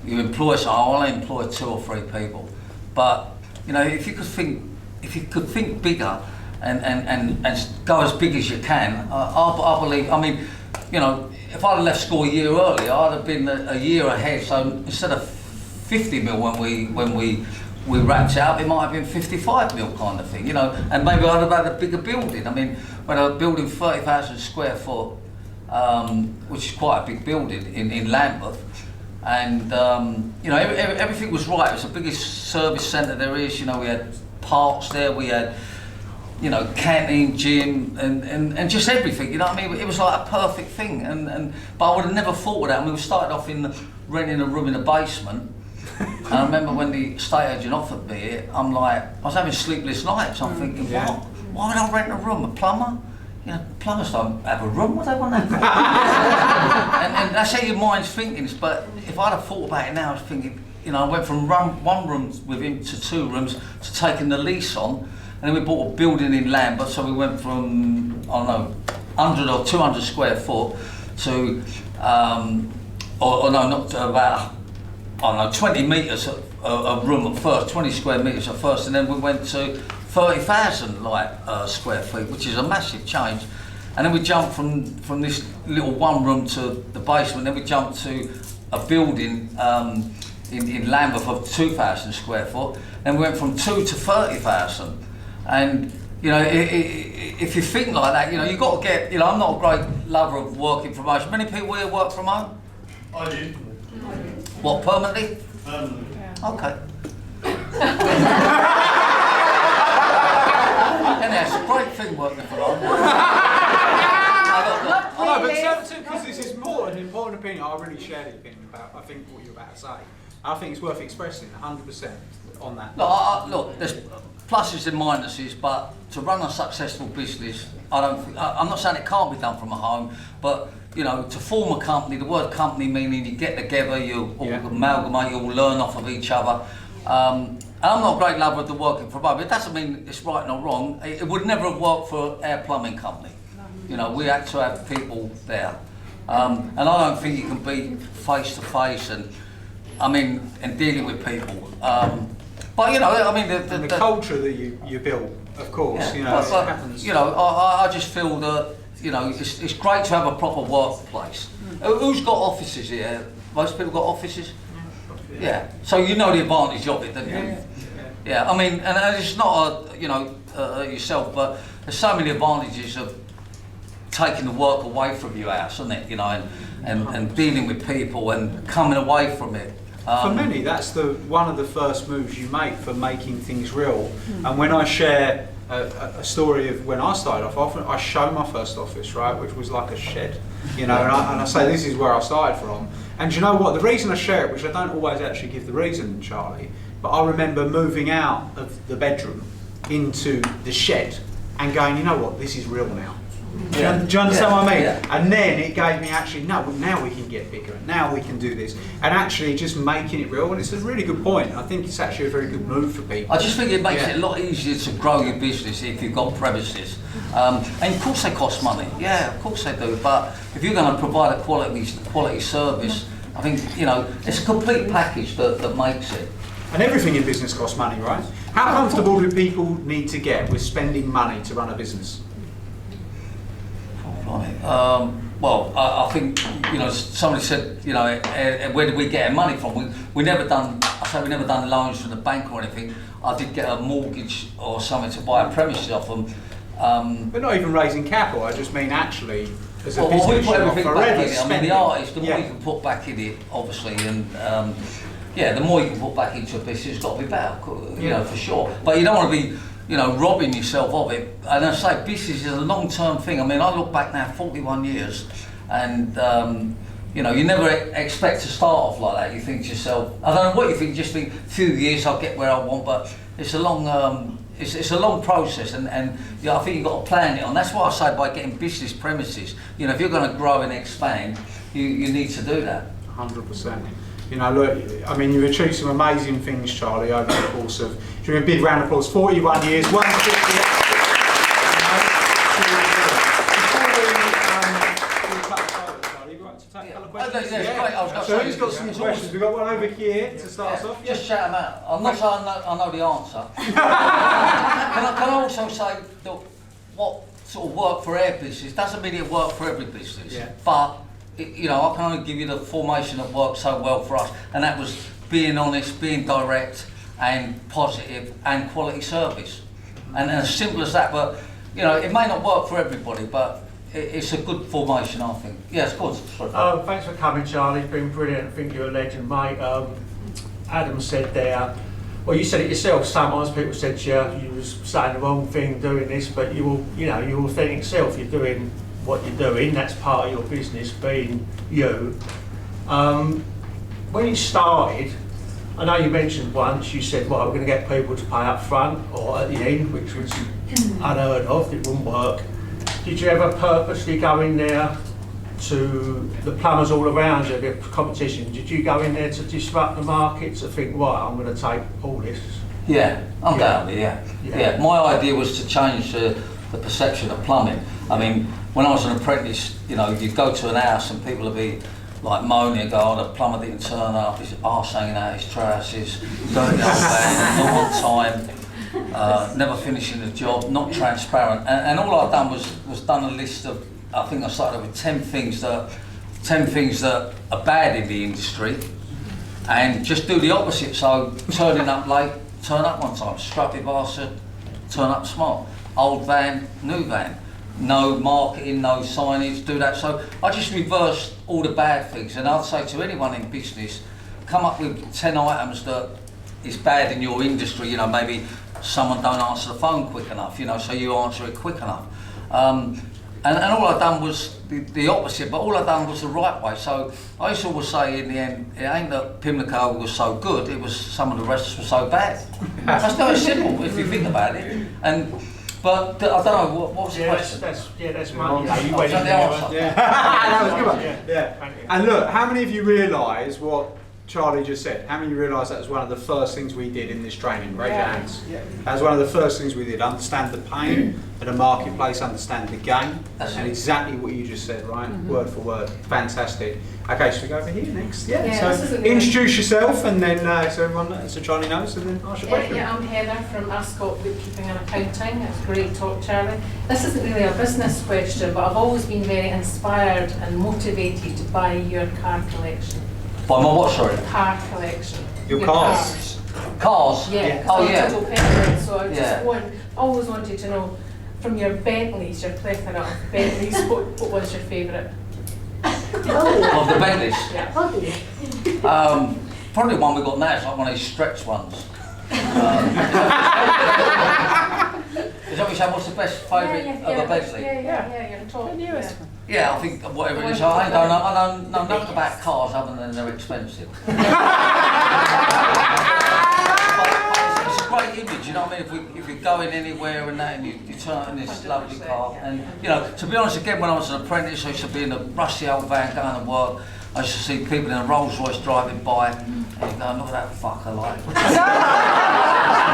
you employ, so I'll only employ 2 or 3 people. But you know, if you could think bigger and go as big as you can, I believe. I mean, you know, if I'd have left school a year earlier, I'd have been a year ahead. So instead of 50 mil when we wrapped it up, it might have been 55 mil kind of thing, you know, and maybe I'd have had a bigger building. I mean, when I was building 30,000 square foot, which is quite a big building in Lambeth, and you know, everything was right. It was the biggest service centre there is. You know, we had parks there, we had, you know, canteen, gym, and just everything. You know what I mean? It was like a perfect thing. But I would have never thought of that. I mean, we started off renting a room in the basement. And I remember when the estate agent offered me it, I'm like, I was having sleepless nights. I'm thinking, why would I rent a room? A plumber? You know, plumbers don't have a room. What do they want that for? and that's how your mind's thinking. But if I'd have thought about it now, I was thinking, you know, I went from one room with him to 2 rooms to taking the lease on, and then we bought a building in Lambeth. So we went from, I don't know, 100 or 200 square foot to, or no, not to about, I don't know, 20 metres a room at first, 20 square metres at first, and then we went to 30,000 square feet, which is a massive change. And then we jumped from this little 1 room to the basement, then we jumped to a building in Lambeth of 2,000 square foot, then we went from 2 to 30,000. And you know, if you think like that, you know, you've got to get, you know, I'm not a great lover of working from home. Many people here work from home? I do. What, permanently? Permanently. Okay. Anyhow, it's a great thing working from home. I know, but because this is more an important opinion, I really share the opinion about, I think, what you're about to say. I think it's worth expressing 100% on that. Look, there's pluses and minuses, but to run a successful business, I'm not saying it can't be done from a home, but you know, to form a company, the word company meaning you get together, you all amalgamate, you all learn off of each other. And I'm not a great lover of the working from home. It doesn't mean it's right or wrong. It would never have worked for our plumbing company. You know, we had to have people there. And I don't think you can be face to face and, I mean, and dealing with people. But you know, I mean, the culture that you build, of course, you know, but, it happens. You know, I just feel that, you know, it's great to have a proper workplace. Who's got offices here? Most people got offices? Yeah. So you know the advantage of it, don't you? Yeah. I mean, and it's not you know, yourself, but there's so many advantages of taking the work away from your house, isn't it? You know, and dealing with people and coming away from it. For many, that's one of the first moves you make for making things real. And when I share a story of when I started off, often I show my first office, right, which was like a shed, you know, and I say this is where I started from. And you know what? The reason I share it, which I don't always actually give the reason, Charlie, but I remember moving out of the bedroom into the shed and going, you know what? This is real now. Do you understand what I mean? Yeah. And then it gave me actually, no, now we can get bigger, now we can do this. And actually just making it real, and it's a really good point. I think it's actually a very good move for people. I just think it makes it a lot easier to grow your business if you've got premises. And of course they cost money, yeah, of course they do, but if you're going to provide a quality service, I think, you know, it's a complete package that makes it. And everything in business costs money, right? How comfortable do people need to get with spending money to run a business? Well, I think, you know, somebody said, you know, where did we get our money from? We never done loans from the bank or anything. I did get a mortgage or something to buy a premises off them. But not even raising capital, I just mean actually as a well, business. we put everything back in it. I mean, the artist, the more Yeah. you can put back in it, obviously, and yeah, the more you can put back into a business, it's got to be better, you know, for sure. But you don't want to be, you know, robbing yourself of it. And I say business is a long-term thing. I mean, I look back now, 41 years, and you know, you never expect to start off like that. You think to yourself, I don't know what you think. You just think, a few years I'll get where I want, but it's a long, it's a long process, and you know, I think you've got to plan it on. That's why I say by getting business premises. You know, if you're going to grow and expand, you need to do that. 100%. You know, look, I mean, you've achieved some amazing things, Charlie, over the course of, give me a big round of applause, 41 years, 150. just got some questions. We've got one over here to start us off. Just shout them out. I'm not saying I know the answer. can I also say that what sort of work for our business doesn't mean it work for every business, but you know, I can only give you the formation that worked so well for us, and that was being honest, being direct, and positive, and quality service, and as simple as that. But you know, it may not work for everybody, but it's a good formation, I think. Yes, of course. Thanks for coming, Charlie. It's been brilliant. I think you're a legend, mate. Adam said there, well, you said it yourself. Sometimes people said to you was saying the wrong thing, doing this, but your authentic self. You're doing what you're doing. That's part of your business, being you. When you started, I know you mentioned once. You said, "Well, we're going to get people to pay up front or at the end," which was unheard of. It wouldn't work. Did you ever purposely go in there to the plumbers all around you, the competition? Did you go in there to disrupt the market, to think, right, I'm going to take all this? Yeah, undoubtedly, yeah. My idea was to change the perception of plumbing. I mean, when I was an apprentice, you know, you'd go to an house and people would be like moaning and go, "Oh, the plumber didn't turn up, his arse hanging out his trousers, dirty old man, not on time, never finishing the job, not transparent." And all I'd done was done a list of, I think I started with 10 things that are bad in the industry, and just do the opposite. So turning up late, turn up on time, scruffy bastard, turn up smart, old van, new van. No marketing, no signage, do that. So I just reversed all the bad things, and I'd say to anyone in business, come up with 10 items that is bad in your industry. You know, maybe someone don't answer the phone quick enough, you know, so you answer it quick enough. And all I'd done was the opposite, but all I'd done was the right way. So I used to always say in the end, it ain't that Pimlico was so good, it was some of the rest were so bad. That's very simple if you think about it. But I don't know, what was the question? That's my you went in there. That was a good one. Yeah. And look, how many of you realise what Charlie just said? How many of you realise that was one of the first things we did in this training? Raise your hands. That was one of the first things we did. Understand the pain of the marketplace, understand the game, and exactly what you just said, right? Word for word. Fantastic. Okay, so we go over here next. So introduce yourself, and then so Charlie knows, and then ask your question. Yeah, I'm Heather from Ascot Bookkeeping and Accounting. It's great talk, Charlie. This isn't really a business question, but I've always been very inspired and motivated by your car collection. By my what, sorry? Car collection. Your cars? Cars? Yeah. Oh, yeah. So I always wanted to know, from your Bentleys, your plethora of Bentleys, what was your favourite? Of the Bentleys? Yeah. Probably the one we got now is like one of these stretch ones. Is that what you say? What's the best favourite of a Bentley? Yeah, your top. The newest one. Yeah, I think whatever it is. I don't know nothing about cars other than they're expensive. But it's a great image, you know what I mean? If you're going anywhere and that, and you turn in this lovely car, and you know, to be honest, again, when I was an apprentice, I used to be in a rusty old van going to work. I used to see people in a Rolls Royce driving by, and you go, "Look at that fucker," like. And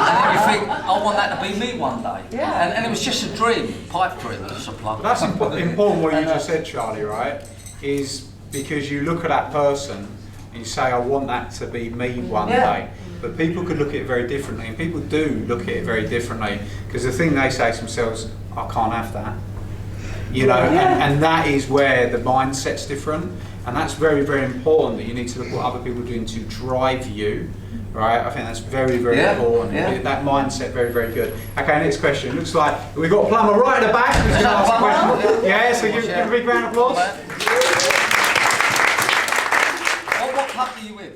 then you think, "I want that to be me one day." Yeah. And it was just a dream, pipe dream, just a plug. But that's important what you just said, Charlie, right? Is because you look at that person and you say, "I want that to be me one day." But people could look at it very differently, and people do look at it very differently, because the thing they say to themselves, "I can't have that." You know, and that is where the mindset's different. And that's very, very important, that you need to look what other people are doing to drive you, right? I think that's very, very important. Yeah. That mindset, very, very good. Okay, next question. Looks like we've got a plumber right at the back who's going to ask a question. Yeah, so give a big round of applause. What company are you with?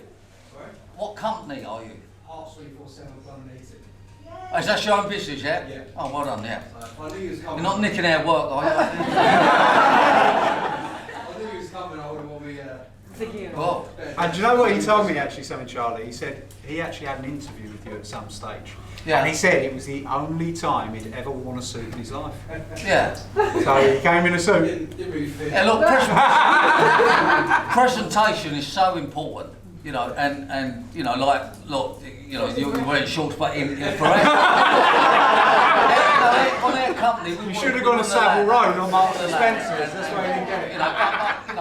Sorry? What company are you? Hearts 347 Plumbing and Heating. Oh, is that your own business, yeah? Yeah. Oh, well done, yeah. I knew he was coming. You're not nicking our work, are you? I knew he was coming, I wouldn't want me Oh. And do you know what he told me actually, something, Charlie? He said he actually had an interview with you at some stage. Yeah. And he said it was the only time he'd ever worn a suit in his life. Yeah. So he came in a suit. didn't really fit. Yeah, look, presentation is so important, you know, and you know, like, look, you know, you're wearing shorts, but in forever. On our company, we You should have gone to Savile Row, not Marks and Spencer's. That's why he didn't get it. You know, but, you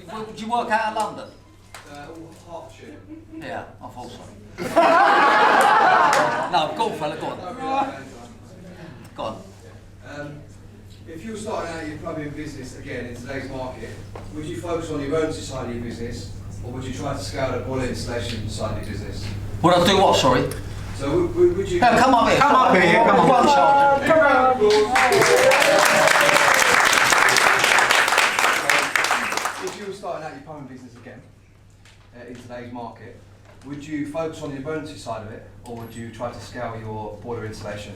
know, do you work out of London? Yeah, I thought so. No, go on, fella, go on. Go on. If you were starting out your plumbing business again in today's market, would you focus on the emergency side of your business, or would you try to scale the boiler installation side of your business? Would I do what, sorry? So would you... No, come up here. Come up here, come on. One shoulder. If you were starting out your plumbing business again in today's market, would you focus on the emergency side of it, or would you try to scale your boiler installation?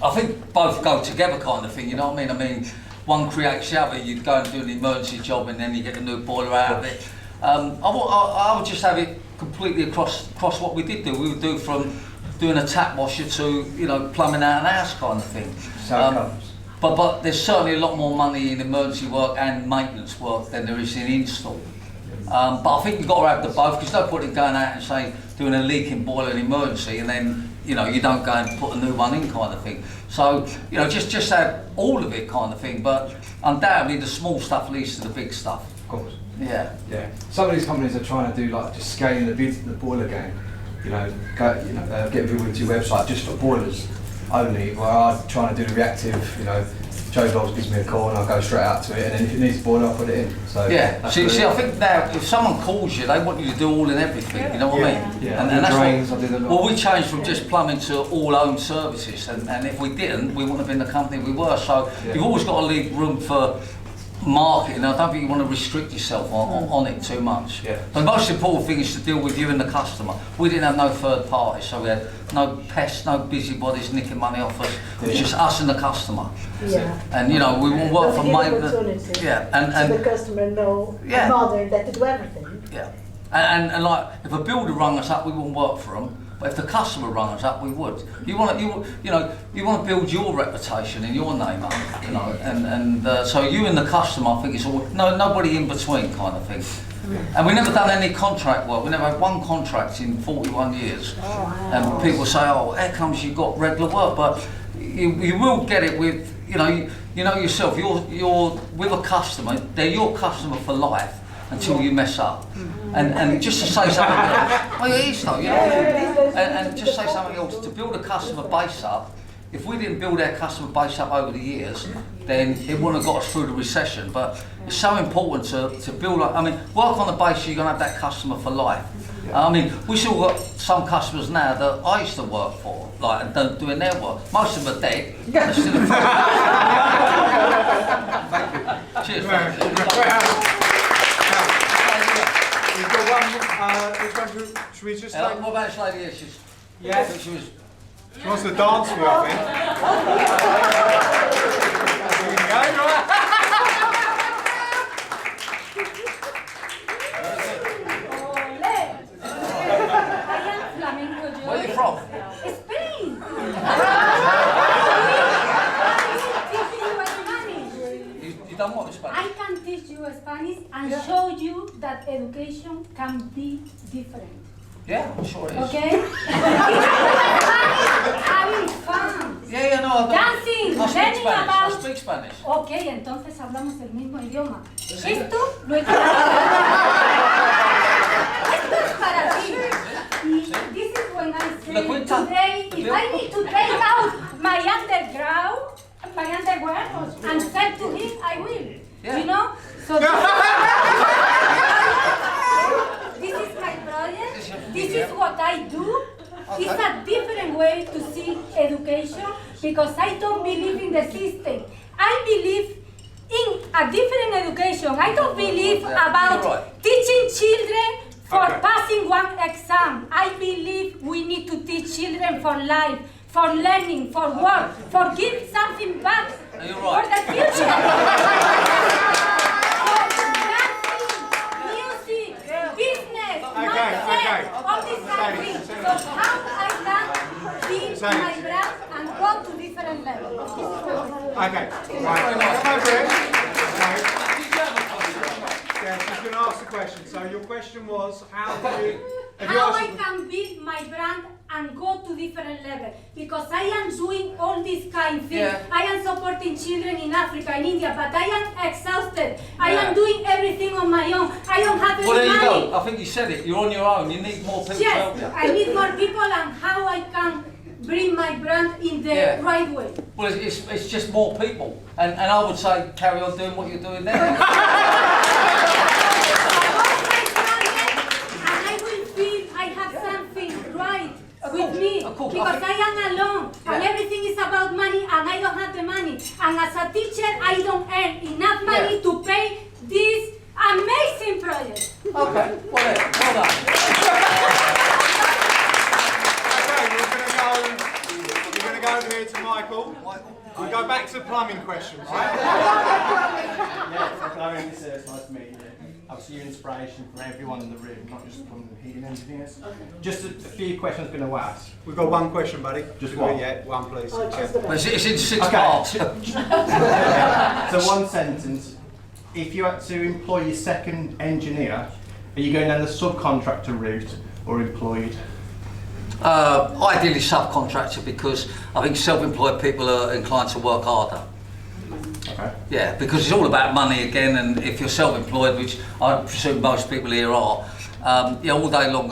I think both go together kind of thing, you know what I mean? I mean, one creates the other. You go and do an emergency job and then you get a new boiler out of it. I would just have it completely across what we did do. We would do from doing a tap washer to, you know, plumbing out an house kind of thing. So it comes. But there's certainly a lot more money in emergency work and maintenance work than there is in install. But I think you've got to have the both, because no point in going out and saying doing a leaking boiler in emergency and then, you know, you don't go and put a new one in kind of thing. So, you know, just have all of it kind of thing, but undoubtedly the small stuff leads to the big stuff. Of course. Yeah. Yeah. Some of these companies are trying to do like just scaling the boiler game. You know, getting people into your website just for boilers only. Where I'm trying to do the reactive. You know, Joe Bowles gives me a call and I'll go straight out to it, and then if it needs a boiler, I'll put it in. So yeah. See, I think now if someone calls you, they want you to do all and everything. You know what I mean? Yeah. And I that's drains. what, I did a lot. well, we changed from just plumbing to all owned services, and if we didn't, we wouldn't have been the company we were. So Yeah. you've always got to leave room for marketing. I don't think you want to restrict yourself on it too much. Yeah. The most important thing is to deal with you and the customer. We didn't have no third parties, so we had no pests, no busybodies nicking money off us. It was just us and the customer. Yeah. And you know, we won't work for Give maintenance. opportunity Yeah, so and the customer know Yeah. mother that to do everything. yeah, and like if a builder rung us up, we wouldn't work for them. But if the customer rung us up, we would. You want to build your reputation and your name up, you know, and so you and the customer, I think it's all nobody in between kind of thing. And we never done any contract work. We never had one contract in 41 years. And people say, oh, how comes you got regular work? But you will get it with, you know yourself. You're with a customer. They're your customer for life until you mess up. And just to say something else, oh yeah, it is though, you know, and just say something else, to build a customer base up, if we didn't build our customer base up over the years, then it wouldn't have got us through the recession. But it's so important to build up, I mean, work on the basis you're going to have that customer for life. I mean, we still got some customers now that I used to work for, like, and doing their work. Most of them are dead. They're still in Thank you. Cheers. We've got one, should we just take... What about this lady here? She's, Yeah. I think she was... She wants to dance with me, I think. Here we go, right? I am flamenco. Where are you from? Spain. You done what with Spanish? I can teach you Spanish and show you that education can be different. Yeah, I'm sure it is. Okay? Having fun. Yeah, no, I don't. Dancing, I speak learning Spanish. I about. speak Spanish. Ok, entonces hablamos el mismo idioma. Esto lo he Esto es para ti. This is when I say today, if I need to take out my underwear and send to him, I will. Yeah. You know? So this is my project. This is what I do. It's a different way to see education because I don't believe in the system. I believe in a different education. I don't believe about teaching children for passing one exam. I believe we need to teach children for life, for learning, for work, for giving something back for the future. Music, business, mindset, all these kind of things. So how I can be my brand and go to different levels. Okay, right. Come over here. Okay. Yeah, she's going to ask the question. So your question was, how do you... How I can build my brand and go to different level, because I am doing all these kind of things. Yeah. I am supporting children in Africa, in India, but I am exhausted. I Yeah. am doing everything on my own. I don't have any Well, there you money. go. I think you said it. You're on your own. You need more people to help Yes, you. I need more people, and how I can bring my brand in the Yeah. right way. Well, it's just more people. And I would say carry on doing what you're doing now. And I will feel I have something right with me, of course. because I am alone, and Yeah. everything is about money, and I don't have the money. And as a teacher, I don't earn enough money Yeah. to pay this amazing project. Okay, well done. We're going to go over here to Michael. We'll go back to plumbing questions, right? Yeah, so Chloe, it's nice to meet you. Obviously, you're inspiration for everyone in the room, not just from the heating engineers. Just a few questions I'm going to ask. We've got one question, buddy. Just one? Yeah, one, please. Oh, just the But it's in 6 Okay. parts. So one sentence. If you had to employ your second engineer, are you going down the subcontractor route or employed? Ideally subcontractor, because I think self-employed people are inclined to work harder. Okay. Yeah, because it's all about money again, and if you're self-employed, which I presume most people here are, all day long,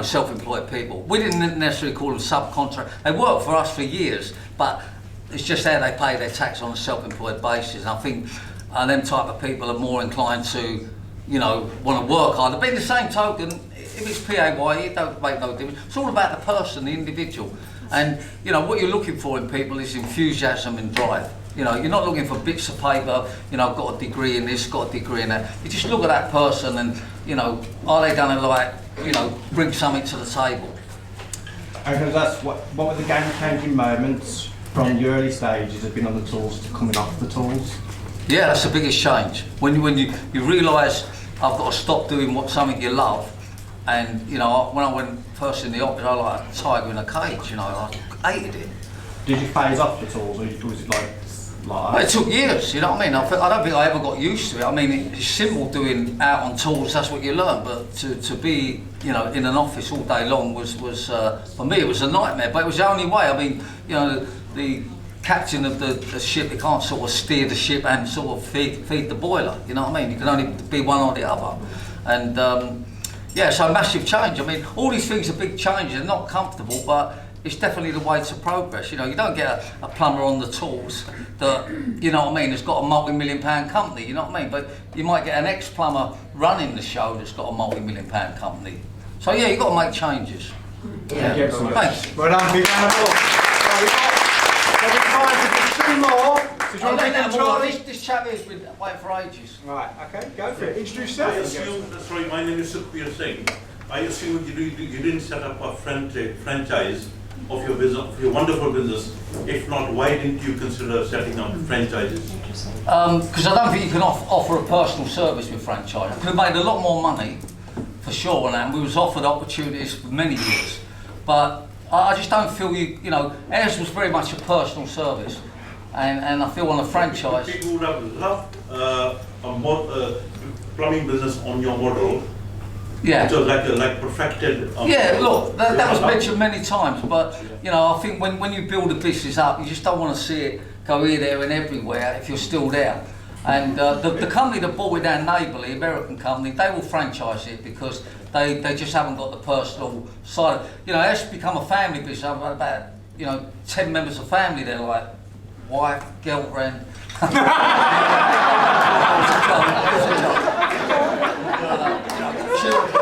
self-employed people. We didn't necessarily call them subcontract. They worked for us for years, but it's just how they pay their tax on a self-employed basis. And I think them type of people are more inclined to, want to work harder. But in the same token, if it's PAYE, it don't make no difference. It's all about the person, the individual. And, what you're looking for in people is enthusiasm and drive. You're not looking for bits of paper, got a degree in this, got a degree in that. You just look at that person and, are they going to bring something to the table? Okay, that's what were the game-changing moments from the early stages of being on the tools to coming off the tools? Yeah, that's the biggest change. When you realise I've got to stop doing something you love, and when I went first in the office, I like a tiger in a cage. I hated it. Did you phase off the tools, or was it like Well, it took years, you know what I mean? I don't think I ever got used to it. I mean, it's simple doing out on tools, that's what you learn, but to be, in an office all day long was for me, it was a nightmare, but it was the only way. I mean, the captain of the ship, he can't sort of steer the ship and sort of feed the boiler, you know what I mean? You can only be one or the other. And so massive change. I mean, all these things are big changes, they're not comfortable, but it's definitely the way to progress. You don't get a plumber on the tools that, has got a multi-million-pound company, you know what I mean? But you might get an ex-plumber running the show that's got a multi-million-pound company. So yeah, you've got to make changes. Yeah. Thanks. Well done, big round of applause. So we've got time for just 2 more. So do you want to take them, Charlie? This chap here's been waiting for ages. Right, okay, go for it. Introduce I yourself. assume, sorry, my name is Sukhbir Singh. I assume you didn't set up a franchise of your business, of your wonderful business. If not, why didn't you consider setting up franchises? Because I don't think you can offer a personal service with franchise. I could have made a lot more money, for sure, on that. And we was offered opportunities for many years. But I just don't feel ours was very much a personal service. And I feel on a franchise... People would have loved a plumbing business on your model. Yeah. It was like perfected. Yeah, look, that was mentioned many times, but I think when you build a business up, you just don't want to see it go here, there, and everywhere if you're still there. And the company that bought it down, Neighbourly, American company, they will franchise it because they just haven't got the personal side. It's become a family business. I've had about 10 members of family. They're like wife, girlfriend. Children,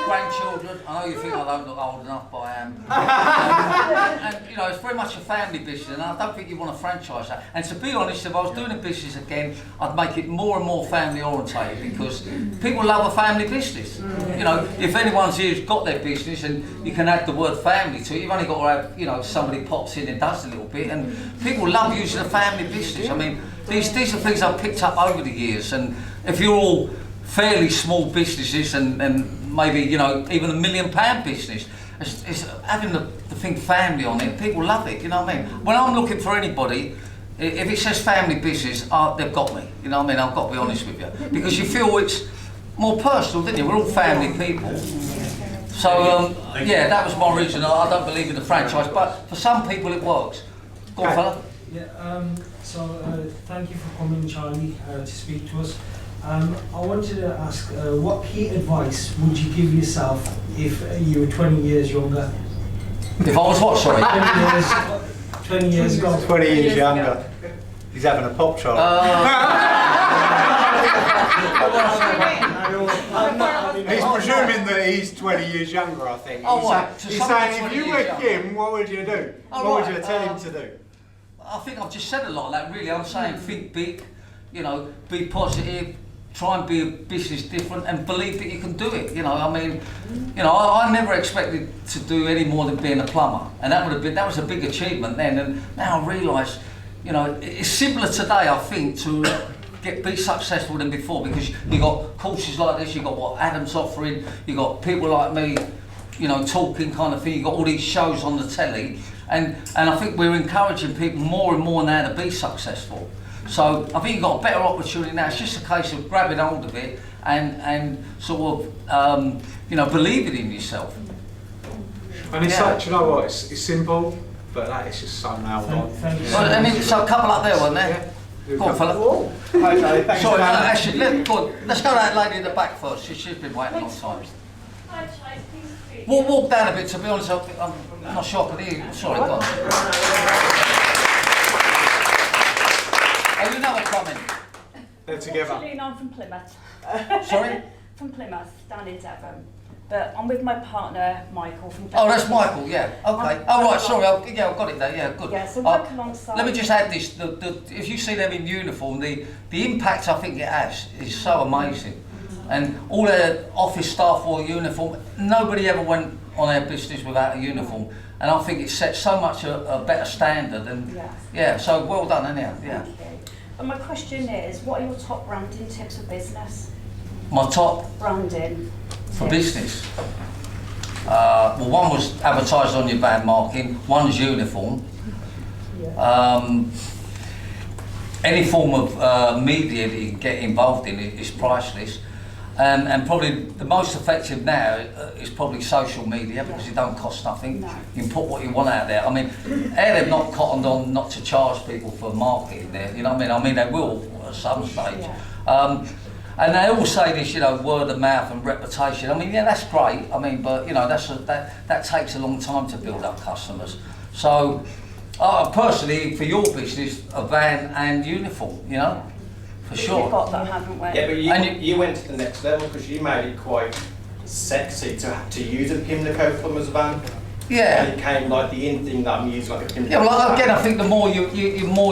grandchildren. I know you think I don't look old enough, but I am. And it's very much a family business, and I don't think you want to franchise that. And to be honest, if I was doing a business again, I'd make it more and more family orientated because people love a family business. If anyone's here's got their business and you can add the word family to it, you've only got to have, somebody pops in and does a little bit, and people love using a family business. I mean, these are things I've picked up over the years, and if you're all fairly small businesses and maybe even £1 million business, it's having the thing family on it. People love it, you know what I mean? When I'm looking for anybody, if it says family business, they've got me, you know what I mean? I've got to be honest with you, because you feel it's more personal, don't you? We're all family people, So, Thank you. yeah, that was my reason. I don't believe in the franchise, but for some people it works. Go on, fella. Yeah, thank you for coming, Charlie, to speak to us. I wanted to ask, what key advice would you give yourself if you were 20 years younger? If I was what, sorry? 20 years ago. 20 years younger. He's having a pop shot. He's presuming that he's 20 years younger, I think. Oh, right. So He's somebody saying, if 20 you years were younger. him, what would you do? Oh, What would right. you tell him to do? I think I've just said a lot of that, really. I'm saying think big, you know, be positive, try and be a business different and believe that you can do it. You know, I mean, you know, I never expected to do any more than being a plumber. And that was a big achievement then. And now I realise, you know, it's simpler today, I think, to be successful than before, because you got courses like this, you got what Adam's offering, you got people like me, you know, talking kind of thing, you got all these shows on the telly, and I think we're encouraging people more and more now to be successful. So I think you've got a better opportunity now. It's just a case of grabbing hold of it and sort of, you know, believing in yourself. And it's Yeah. like, do you know what, it's simple, but that is just so nailed on. Thank you. Well, I mean, so a couple up there, wasn't there? Go on, fella. Hi, Charlie. Thanks Sorry, for having me. actually, let's go to that lady in the back first. She's been waiting a long time. Walk down a bit, to be honest, I'm not sure I can hear you. Sorry, go on. Oh, you know what's coming. They're together. Actually, I'm from Plymouth. Sorry? From Plymouth, down in Devon. But I'm with my partner, Michael, from Oh, that's Michael, yeah. Okay. Oh, right, sorry, I've got it there, yeah, good. Yeah, so work alongside. Let me just add this, if you see them in uniform, the impact I think it has is so amazing. And all their office staff wore uniform, nobody ever went on their business without a uniform. And I think it sets so much a better standard, and yeah, so well done anyhow, yeah. Thank you. And my question is, what are your top branding tips for business? My top Branding. for tips. business? Well, one was advertised on your van marking, one's uniform. Any form of media that you can get involved in is priceless. And probably the most effective now is probably social media, because it don't cost nothing. No. You can put what you want out there. I mean, they've not cottoned on not to charge people for marketing there, you know what I mean? I mean, they will at some stage. And they all say this, you know, word of mouth and reputation. I mean, yeah, that's great. I mean, but you know, that takes a long time to build up customers. So, personally, for your business, a van and uniform, you know, for sure. We've got that, haven't we? Yeah, but you went to the next level because you made it quite sexy to use a Pimlico Plumbers van. Yeah. And it came like the in thing that I'm using, like a Pimlico. Yeah, well, again, van. I think the more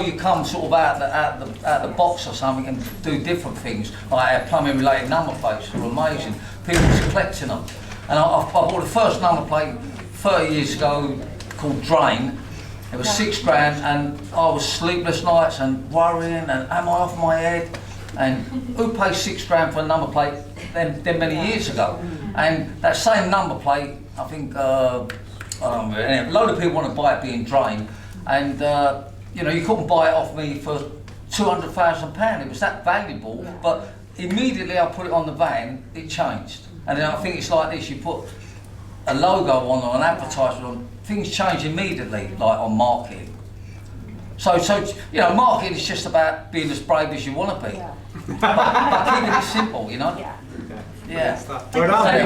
you come sort of out the box or something and do different things, like our plumbing related number plates are amazing. People's collecting them. And I bought the first number plate 30 years ago called Drain. It was £6 and I was sleepless nights and worrying and am I off my head? And who pays £6 for a number plate then many years ago? And that same number plate, I think, I don't know, a load of people want to buy it being Drain, and you know, you couldn't buy it off me for £200,000. It was that valuable, but immediately I put it on the van, it changed. And then I think it's like this, you put a logo on or an advertisement on, things change immediately, like on marketing. So you know, marketing is just about being as brave as you want to be, but keeping it simple, you know. Yeah. Well done.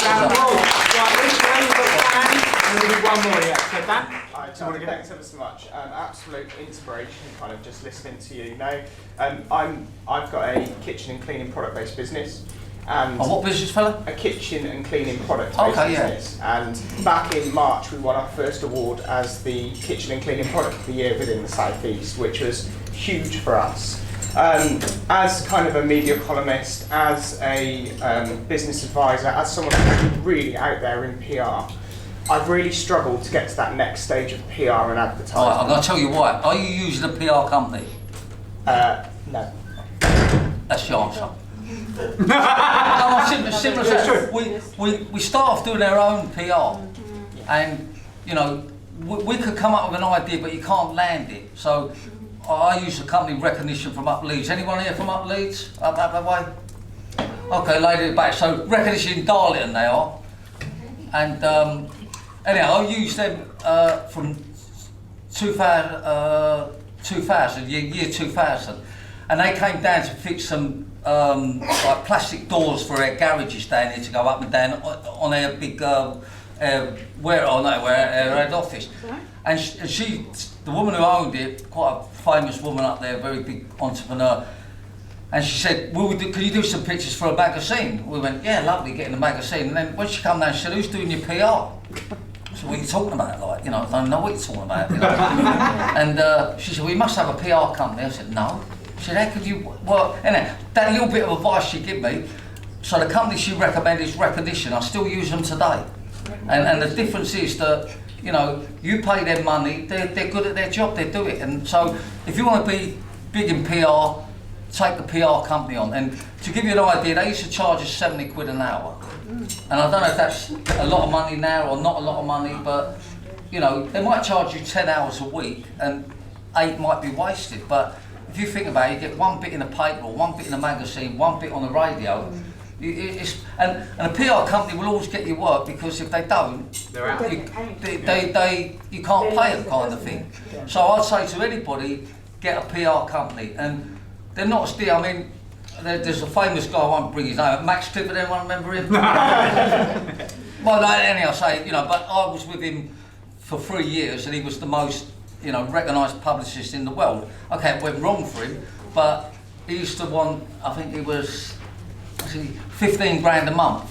And there'll be one more, yeah. So Dan? Alright, Charlie, thanks ever so much. Absolute inspiration, kind of just listening to you. Now, I've got a kitchen and cleaning product-based business. And what business, fella? A kitchen and cleaning product-based business. And back in March, we won our first award as the kitchen and cleaning product of the year within the South East, which was huge for us. As kind of a media columnist, as a business advisor, as someone who's really out there in PR, I've really struggled to get to that next stage of PR and advertising. I'm going to tell you why. Are you using a PR company? No. That's your answer. No, simple as that. We start off doing our own PR, and you know, we could come up with an idea, but you can't land it. So I use a company, Recognition, from Up Leeds. Anyone here from Up Leeds? Up that way? Okay, lady at the back. So Recognition in Darlington they are. And anyhow, I used them from 2000, year 2000, and they came down to fix some like plastic doors for their garages down here to go up and down on their big their head office. And she, the woman who owned it, quite a famous woman up there, very big entrepreneur. And she said, can you do some pictures for a magazine? We went, yeah, lovely, get in the magazine. And then when she come down, she said, who's doing your PR? So what are you talking about? Like, you know, I don't know what you're talking about. You know? And she said, well, you must have a PR company. I said, no. She said, how could you work? And that little bit of advice she gave me, so the company she recommended is Recognition. I still use them today. And the difference is that, you know, you pay them money, they're good at their job, they do it. And so if you want to be big in PR, take the PR company on. And to give you an idea, they used to charge us 70 quid an hour. And I don't know if that's a lot of money now or not a lot of money, but you know, they might charge you 10 hours a week and 8 might be wasted. But if you think about it, you get one bit in the paper, one bit in the magazine, one bit on the radio. And a PR company will always get you work, because if they don't, they're out. You can't pay them, kind of thing. So I'd say to anybody, get a PR company. And they're not as dear. I mean, there's a famous guy, I won't bring his name, Max Clifford, anyone remember him? Well, anyhow, say, you know, but I was with him for 3 years and he was the most, you know, recognised publicist in the world. Okay, it went wrong for him, but he used to want, I think it was 15 grand a month.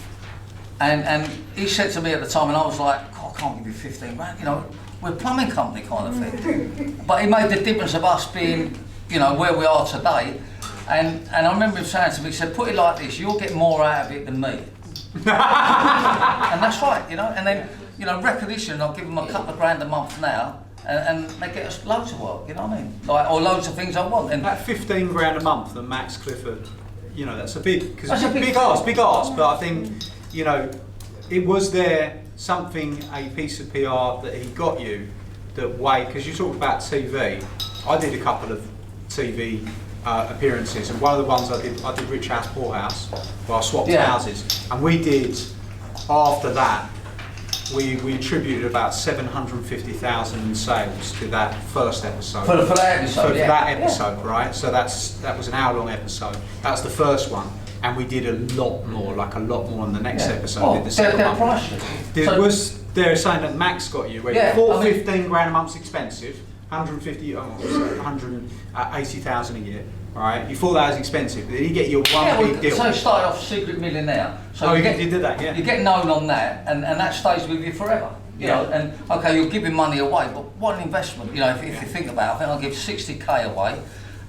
And he said to me at the time, and I was like, I can't give you 15 grand, you know, we're a plumbing company kind of thing. But he made the difference of us being, you know, where we are today. And I remember him saying to me, he said, put it like this, you'll get more out of it than me. And that's right, you know, and then, you know, Recognition, I'll give them a couple of grand a month now, and they get us loads of work, you know what I mean? Like, or loads of things I want. And that 15 grand a month that Max Clifford, you know, that's a big, because it's big ask, but I think, you know, it was there something, a piece of PR that he got you that way, because you talked about TV. I did a couple of TV appearances, and one of the ones I did Rich House, Poor House, where I swapped houses, and we did, after that, we attributed about 750,000 in sales to that first episode. For that episode, for that episode, right? So that was an hour-long episode. That's the first one, and we did a lot more, like a lot more on the next episode. Oh, did the second one. They're saying that Max got you, where you thought 15 grand a month's expensive, 180,000 a year. Right, you thought that was expensive, but did he get you one big deal? So you started off Secret Millionaire. So you did that, yeah. You get known on that, and that stays with you forever. You know, and okay, you're giving money away, but what an investment. You know, if you think about it, I think I'll give 60k away,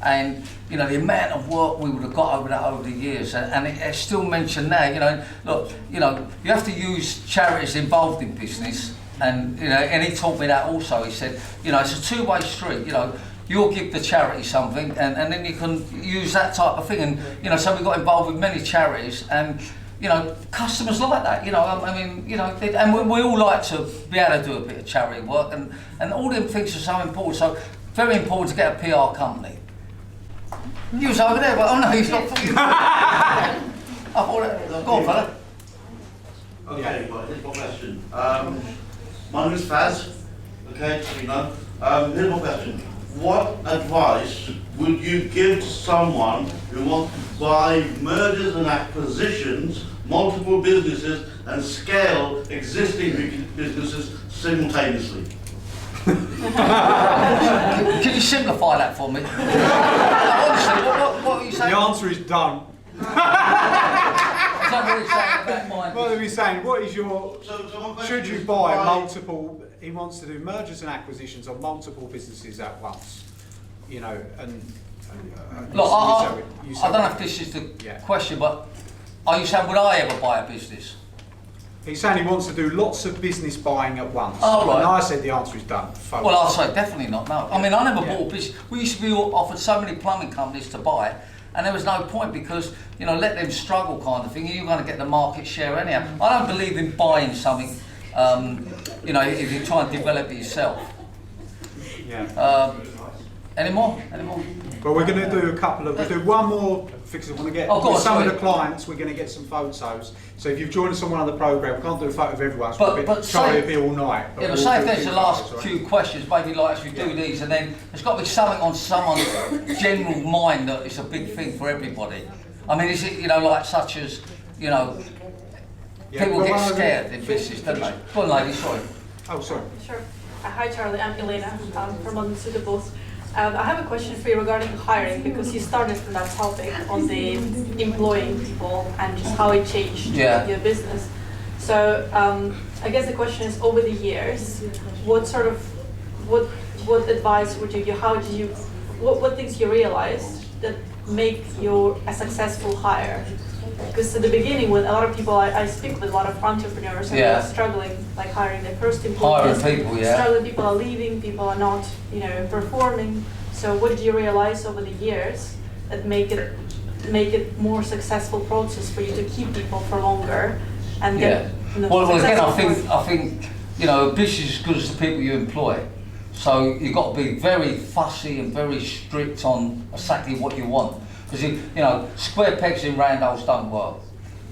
and you know the amount of work we would have got over the years, and it's still mentioned there. You know, look, you know, you have to use charities involved in business, and you know, and he taught me that also. He said, you know, it's a two-way street. You know. You'll give the charity something, and then you can use that type of thing. And you know, so we got involved with many charities, and you know, customers like that. You know, I mean, you know, and we all like to be able to do a bit of charity work, and all them things are so important. So very important to get a PR company. You was over there, but oh no, he's not. I thought, go on, fella. Okay, well, here's my question. My name is Faz. Okay, you know. Here's my question. What advice would you give to someone who wants to buy mergers and acquisitions, multiple businesses, and scale existing businesses simultaneously? Can you simplify that for me? Honestly, what are you saying? The answer is done. What are we saying? What is your? Should you buy multiple? He wants to do mergers and acquisitions of multiple businesses at once. You know, and look, I don't know if this is the question, but are you saying would I ever buy a business? He's saying he wants to do lots of business buying at once. Oh, right. And I said the answer is done. Well, I'll say definitely not. No, I mean I never bought a business. We used to be offered so many plumbing companies to buy. And there was no point because, you know, let them struggle kind of thing. You're going to get the market share anyhow. I don't believe in buying something, you know, if you try and develop it yourself. Yeah. Any more? Any more? Well, we're going to do a couple of, we'll do one more, because I want to get some of the clients, we're going to get some photos. So if you've joined us on one of the programme, we can't do a photo of everyone, so but try to be all night. Yeah, but say if there's the last few questions, maybe like as we do these, and then there's got to be something on someone's general mind that it's a big thing for everybody. I mean, is it, you know, like such as, you know, people get scared in business, don't they? Go on, lady, sorry. Oh, sorry. Sure. Hi, Charlie. I'm Elena from London Suitables. I have a question for you regarding hiring, because you started from that topic on the employing people and just how it changed your business. So I guess the question is, over the years, what advice would you give? How did you, what things you realized that make you a successful hire? Because at the beginning, with a lot of people, I speak with a lot of entrepreneurs and they're struggling, like hiring their first employees. Hiring people, struggling, people are leaving, people are not, you know, performing. So what did you realize over the years that make it more successful process for you to keep people for longer and get? You know, well, again, I think you know, a business is as good as the people you employ. So you've got to be very fussy and very strict on exactly what you want. Because you know, square pegs in round holes don't work.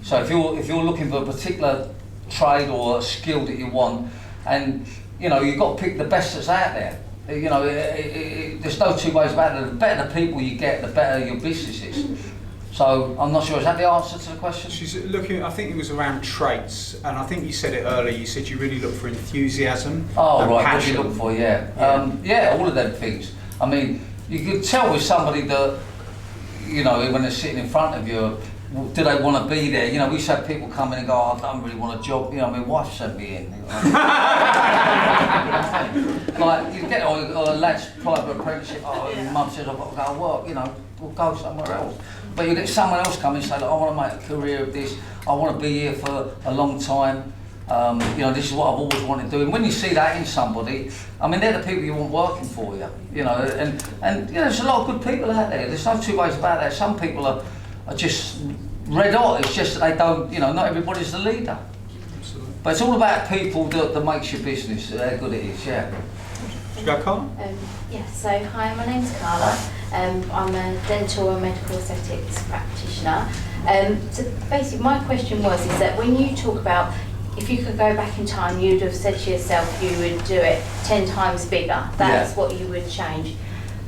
So if you're looking for a particular trade or a skill that you want, and you know, you've got to pick the best that's out there. You know, there's no two ways about it. The better the people you get, the better your business is. So I'm not sure, is that the answer to the question? She's looking, I think it was around traits, and I think you said it earlier, you said you really look for enthusiasm and right, passion. what do you look for, yeah, all of them things. I mean, you can tell with somebody that, you know, when they're sitting in front of you, do they want to be there? You know, we used to have people come in and go, oh, I don't really want a job. You know, my wife sent me in. Like, you get on a lad's private apprenticeship, oh, mum says, I've got to go to work, you know, we'll go somewhere else. But you get someone else come and say, look, I want to make a career of this, I want to be here for a long time. You know, this is what I've always wanted to do. And when you see that in somebody, I mean, they're the people you want working for you, you know, and you know, there's a lot of good people out there. There's no two ways about that. Some people are just red hot. It's just that they don't, you know, not everybody's the leader. Absolutely. But it's all about people that makes your business, how good it is, yeah. Should we go, Carla? Yes, so hi, my name's Carla. I'm a dental and medical aesthetics practitioner. So basically my question is that when you talk about, if you could go back in time, you'd have said to yourself you would do it 10 times bigger. That's what you would change.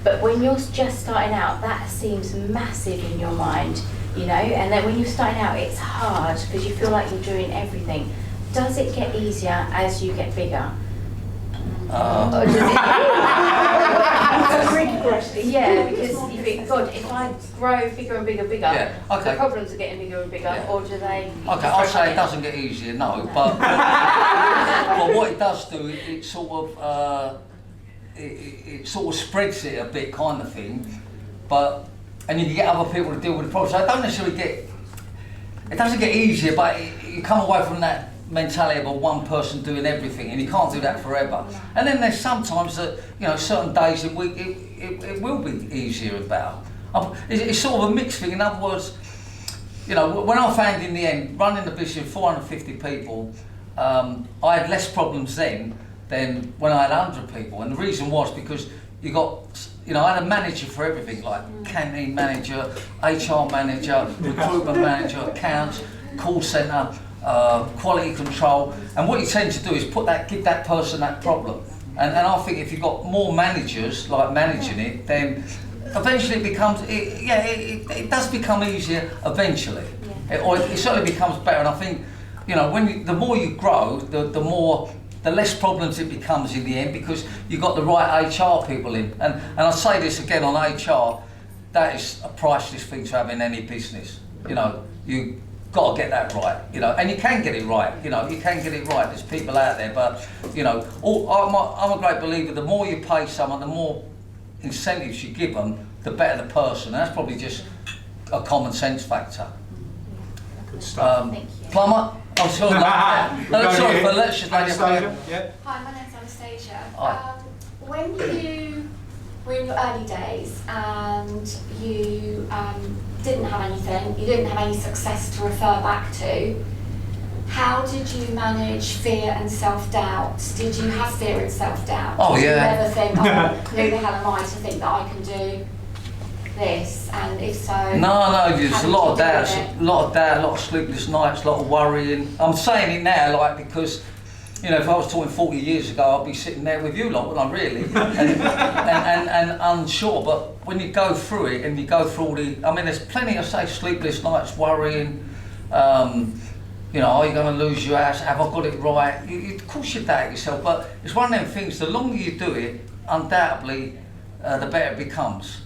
But when you're just starting out, that seems massive in your mind, you know, and then when you're starting out, it's hard because you feel like you're doing everything. Does it get easier as you get bigger? Or does it? That's a tricky question. Yeah, because you think, God, if I grow bigger and bigger, the problems are getting bigger and bigger, or do they? Okay, I'll say it doesn't get easier, no, but but what it does do, it sort of spreads it a bit, kind of thing. But and you can get other people to deal with the problem. So it don't necessarily it doesn't get easier, but you come away from that mentality of a one person doing everything, and you can't do that forever. And then there's sometimes that, you know, certain days a week it will be easier and better. It's sort of a mixed thing. In other words, you know, when I found in the end running the business with 450 people, I had less problems then than when I had 100 people, and the reason was because you got, you know, I had a manager for everything, like canteen manager, HR manager, recruitment manager, accounts, call centre, quality control, and what you tend to do is give that person that problem. And I think if you've got more managers like managing it, then eventually it becomes, it does become easier eventually, or it certainly becomes better. And I think, you know, the more you grow, the less problems it becomes in the end, because you've got the right HR people in. And I say this again on HR, that is a priceless thing to have in any business. You know, you got to get that right, you know, and you can get it right, you know, you can get it right. There's people out there, but, you know, I'm a great believer, the more you pay someone, the more incentives you give them, the better the person. And that's probably just a common sense factor. Good stuff. Plumber? I'm sorry, sorry for let's just Anastasia. Hi, my name's Anastasia. When you were in your early days and you didn't have anything, you didn't have any success to refer back to, how did you manage fear and self-doubt? Did you have fear and self-doubt? Oh, did yeah. you ever think, oh, who the hell am I to think that I can do this? And if so, No, there's how a did lot you of deal doubt, with it? a lot of doubt, a lot of sleepless nights, a lot of worrying. I'm saying it now, like, because, you know, if I was talking 40 years ago, I'd be sitting there with you lot, wouldn't I, really? and unsure, but when you go through it and you go through all the, I mean, there's plenty of, say, sleepless nights, worrying, you know, are you going to lose your house? Have I got it right? Of course you doubt yourself, but it's one of them things, the longer you do it, undoubtedly, the better it becomes.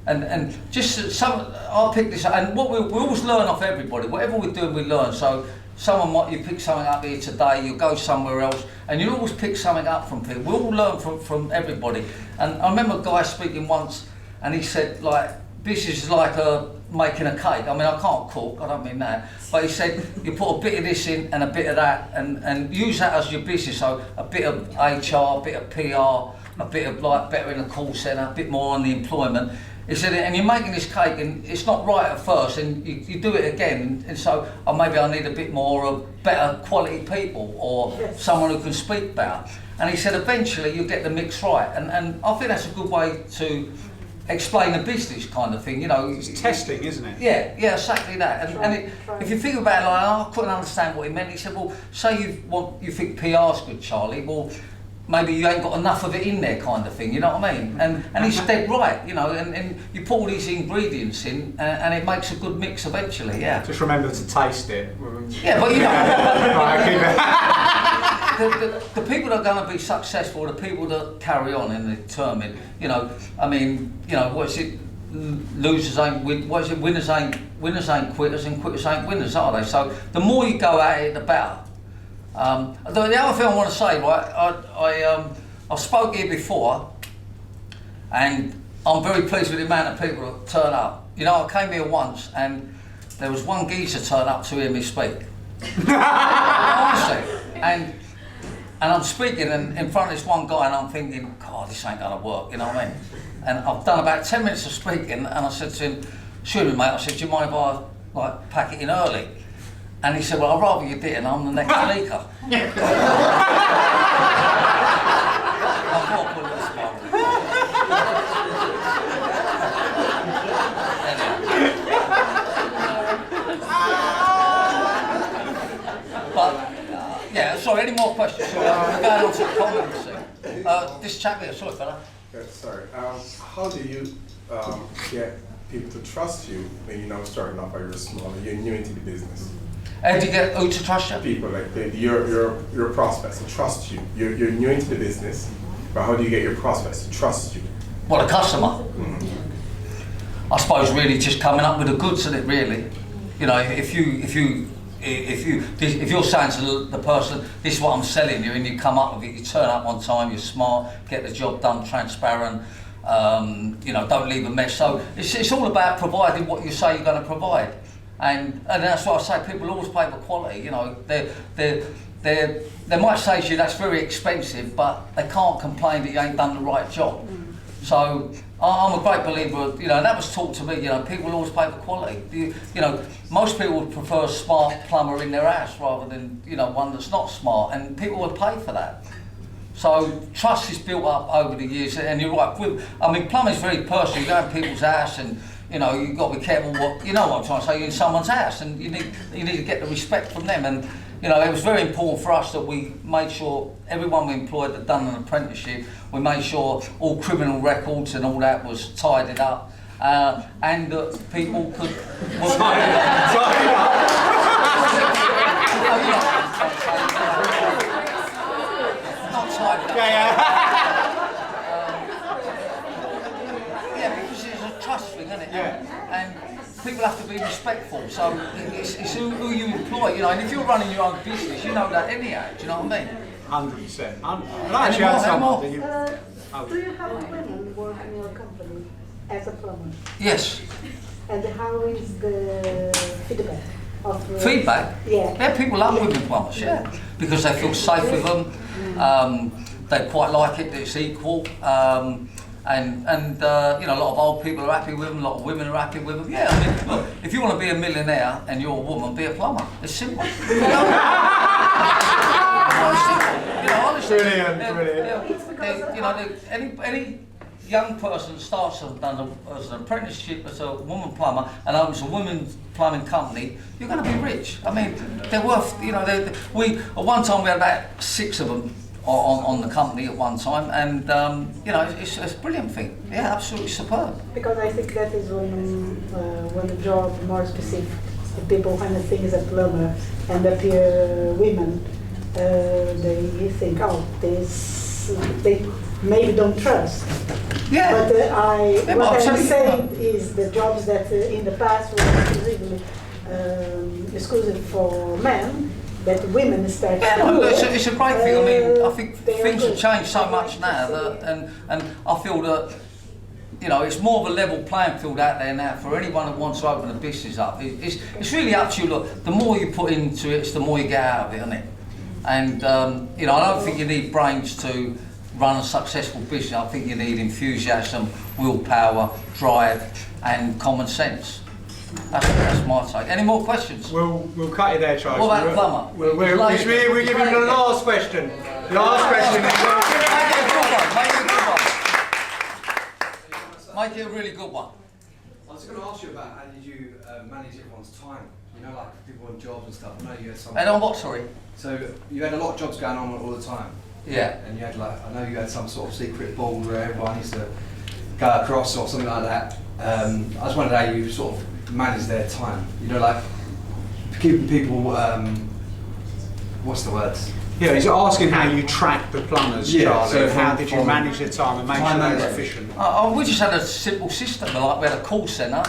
And just some, I'll pick this up, and what we always learn off everybody, whatever we're doing, we learn. So someone might, you pick something up here today, you go somewhere else, and you always pick something up from people. We all learn from everybody. And I remember a guy speaking once, and he said, like, business is like making a cake. I mean, I can't cook, I don't mean that, but he said you put a bit of this in and a bit of that, and use that as your business. So a bit of HR, a bit of PR, a bit of, like, better in the call centre, a bit more on the employment. He said, and you're making this cake and it's not right at first, and you do it again, and so maybe I need a bit more of better quality people, or someone who can speak better. And he said eventually you'll get the mix right, and I think that's a good way to explain a business kind of thing, you know. It's testing, isn't it? Yeah, exactly that. If you think about it, like, I couldn't understand what he meant. He said, well, say you think PR's good, Charlie, well, maybe you ain't got enough of it in there, kind of thing, you know what I mean? And he's dead right, you know, and you put all these ingredients in, and it makes a good mix eventually, yeah. Just remember to taste it. Yeah, but you know, Right, the people that are going to be successful are the people that carry on and are determined, you know. I mean, you know, what is it? Losers ain't what is it? Winners ain't quitters, and quitters ain't winners, are they? So the more you go at it, the better. The other thing I want to say, right, I've spoke here before, and I'm very pleased with the amount of people that turn up. You know, I came here once, and there was one geezer turn up to hear me speak. Honestly, and I'm speaking in front of this one guy, and I'm thinking, God, this ain't gonna work, you know what I mean? And I've done about 10 minutes of speaking, and I said to him, "Excuse me, mate," I said, "do you mind if I, like, pack it in early?" And he said, "Well, I'd rather you didn't, I'm the next speaker." But, yeah, sorry, any more questions? Sorry, we're going on to the comments. This chap here, sorry fella. Yeah, sorry. How do you get people to trust you when you're now starting off, or you're small, you're new into the business? How do you get who to trust you? People, like your prospects to trust you. You're new into the business, but how do you get your prospects to trust you? What, a customer? I suppose really just coming up with the goods in it, really. You know, if you're saying to the person, "This is what I'm selling you," and you come up with it, you turn up on time, you're smart, get the job done, transparent, you know, don't leave a mess. So it's all about providing what you say you're going to provide. And that's what I say, people always pay for quality, you know. They might say to you, "That's very expensive," but they can't complain that you ain't done the right job. So I'm a great believer, you know, and that was taught to me, you know, people always pay for quality. You know, most people would prefer a smart plumber in their house rather than, you know, one that's not smart, and people would pay for that. So trust is built up over the years, and you're right, I mean, plumbing's very personal. You go in people's house, and you know, you've got to be careful what, you know what I'm trying to say, you're in someone's house, and you need to get the respect from them. And you know, it was very important for us that we made sure everyone we employed that done an apprenticeship, we made sure all criminal records and all that was tidied up, and that people could... Yeah, because it's a trust thing, isn't it? Yeah. And people have to be respectful, so it's who you employ, you know, and if you're running your own business, you know that anyhow, do you know what I mean? 100%. Actually, had someone that you... Do you have women working in your company as a plumber? Yes. And how is the feedback of the... Feedback? Yeah. Yeah, people love women plumbers, yeah. Because they feel safe with them, they quite like it, it's equal, and you know, a lot of old people are happy with them, a lot of women are happy with them. Yeah, I mean, look, if you want to be a millionaire and you're a woman, be a plumber. It's simple. You know, honestly. Brilliant. You know, any young person starts as an apprenticeship as a woman plumber and opens a women's plumbing company, you're going to be rich. I mean, they're worth, you know, at one time we had about 6 of them on the company at one time, and you know, it's a brilliant thing. Yeah, absolutely superb. Because I think that is when the job more specific, the people when the thing is a plumber and appear women, they think, oh, they maybe don't trust. Yeah. But what I'm saying is the jobs that in the past were exclusive for men, that women start to do it's a great thing. I mean, I think things have changed so much now that, and I feel that, you know, it's more of a level playing field out there now for anyone that wants to open a business up. It's really up to you. Look, the more you put into it, it's the more you get out of it, isn't it? And you know, I don't think you need brains to run a successful business. I think you need enthusiasm, willpower, drive, and common sense. That's my take. Any more questions? We'll cut you there, Charles. What about plumber? We're giving him the last question. Last question. Make it a really good one. I was going to ask you about how did you manage everyone's time? You know, like people on jobs and stuff. I know you had some. And on what, sorry? So you had a lot of jobs going on all the time. Yeah. And you had like, I know you had some sort of secret board where everyone used to go across or something like that. I just wondered how you sort of manage their time. You know, like keeping people. What's the word? Yeah, he's asking how you track the plumbers, Charlie. So how did you manage their time and make sure they were efficient? We just had a simple system. Like we had a call centre,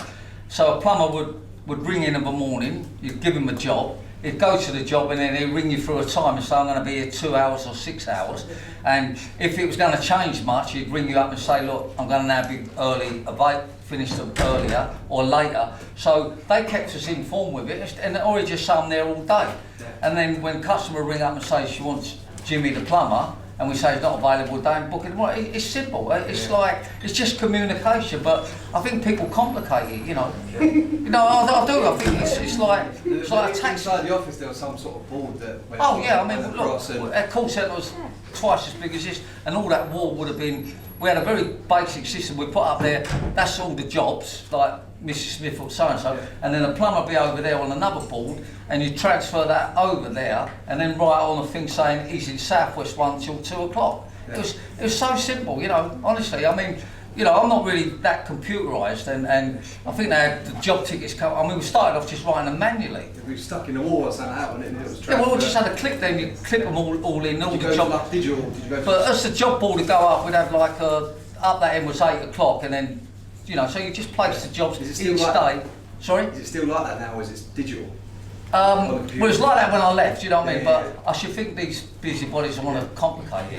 so a plumber would ring in the morning. You'd give him a job. He'd go to the job and then he'd ring you through a time and say, I'm going to be here 2 hours or 6 hours. And if it was going to change much, he'd ring you up and say, look, I'm going to now be early, finish them earlier or later. So they kept us informed with it, and or he'd just say I'm there all day. And then when customer ring up and say she wants Jimmy the plumber, and we say it's not available, don't book it tomorrow. It's simple. It's like, it's just communication. But I think people complicate it, you know. You know, I do. I think it's like a taxi. Inside the office there was some sort of board that went I mean, look, our call centre was twice as big as this, and all that wall would have been. We had a very basic system. We put up there. That's all the jobs, like Mrs. Smith or so and so, and then a plumber be over there on another board, and you transfer that over there, and then write on a thing saying he's in Southwest 1 till 2 o'clock. Yeah. It was so simple, you know. Honestly, I mean, you know, I'm not really that computerised, and I think they had the job tickets come. I mean, we started off just writing them manually. We were stuck in the wall or something out, and it was. Yeah, well, we just had a clip. Then you clip them all in. All the job. Like digital? Did you go? But as the job board would go up, we'd have like up that end was 8 o'clock, and then. You know, so you just place the jobs each day. Sorry? Is it still like that now, or is it digital? Well, it's like that when I left, you know what I mean? But I should think these busybodies want to complicate it.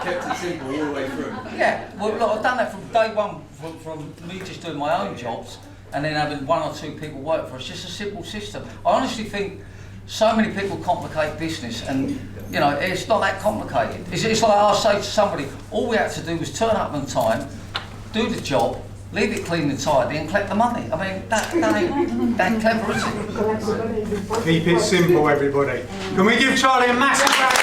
Kept it simple all the way through. Yeah, well, look, I've done that from day one, from me just doing my own jobs, and then having 1 or 2 people work for us. It's just a simple system. I honestly think so many people complicate business, and you know, it's not that complicated. It's like I say to somebody, all we had to do was turn up on time, do the job, leave it clean and tidy, and collect the money. I mean, that ain't that clever, is it? Keep it simple, everybody. Can we give Charlie a massive round?